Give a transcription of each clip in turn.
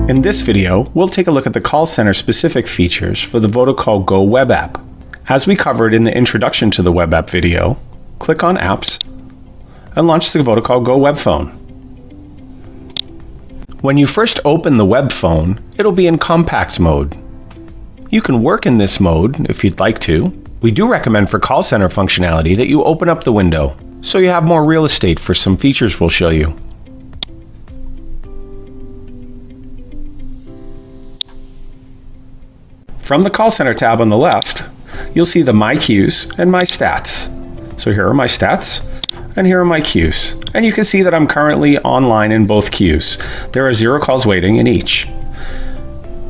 In this video, we'll take a look at the call center specific features for the Votacall Go web app. As we covered in the introduction to the web app video, click on Apps and launch the Votacall Go web phone. When you first open the web phone, it'll be in compact mode. You can work in this mode if you'd like to. We do recommend for call center functionality that you open up the window so you have more real estate for some features we'll show you. From the call center tab on the left, you'll see the My Queues and My Stats. So here are my stats and here are my queues. And you can see that I'm currently online in both queues. There are 0 calls waiting in each.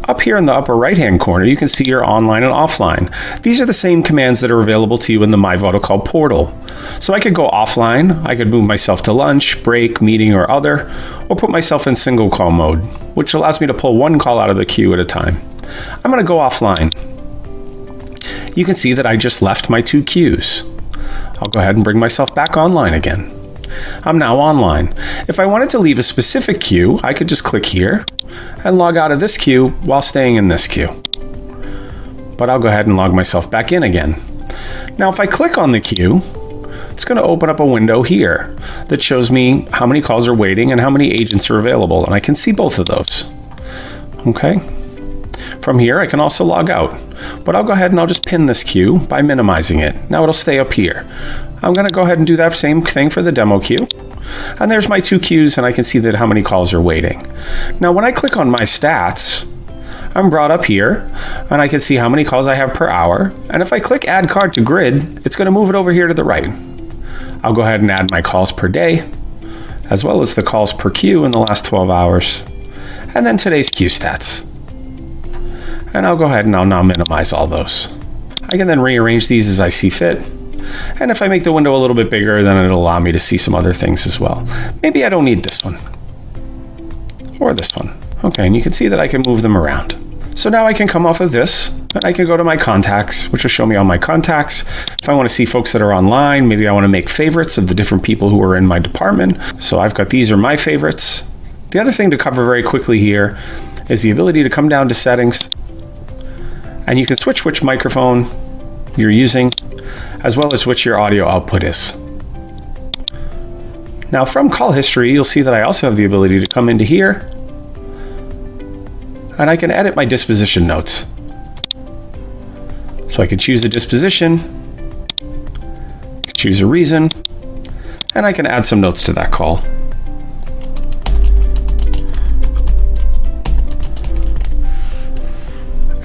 Up here in the upper right-hand corner, you can see your online and offline. These are the same commands that are available to you in the My Votacall portal. So I could go offline, I could move myself to lunch, break, meeting, or other, or put myself in single call mode, which allows me to pull one call out of the queue at a time. I'm going to go offline. You can see that I just left my 2 queues. I'll go ahead and bring myself back online again. I'm now online. If I wanted to leave a specific queue, I could just click here and log out of this queue while staying in this queue. But I'll go ahead and log myself back in again. Now, if I click on the queue, it's going to open up a window here that shows me how many calls are waiting and how many agents are available, and I can see both of those. Okay. From here, I can also log out, but I'll go ahead and I'll just pin this queue by minimizing it. Now it'll stay up here. I'm going to go ahead and do that same thing for the demo queue. And there's my 2 queues, and I can see that how many calls are waiting. Now, when I click on my stats, I'm brought up here, and I can see how many calls I have per hour. And if I click Add Card to Grid, it's going to move it over here to the right. I'll go ahead and add my calls per day, as well as the calls per queue in the last 12 hours, and then today's queue stats. And I'll go ahead and I'll now minimize all those. I can then rearrange these as I see fit. And if I make the window a little bit bigger, then it'll allow me to see some other things as well. Maybe I don't need this one. Or this one. Okay, and you can see that I can move them around. So now I can come off of this, and I can go to my contacts, which will show me all my contacts. If I want to see folks that are online, maybe I want to make favorites of the different people who are in my department. So I've got these are my favorites. The other thing to cover very quickly here is the ability to come down to settings, and you can switch which microphone you're using, as well as which your audio output is. Now, from call history, you'll see that I also have the ability to come into here, and I can edit my disposition notes. So I can choose a disposition, choose a reason, and I can add some notes to that call.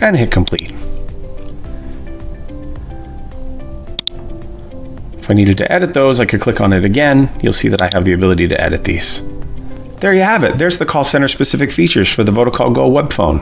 And hit complete. If I needed to edit those, I could click on it again. You'll see that I have the ability to edit these. There you have it. There's the call center specific features for the Votacall Go web phone.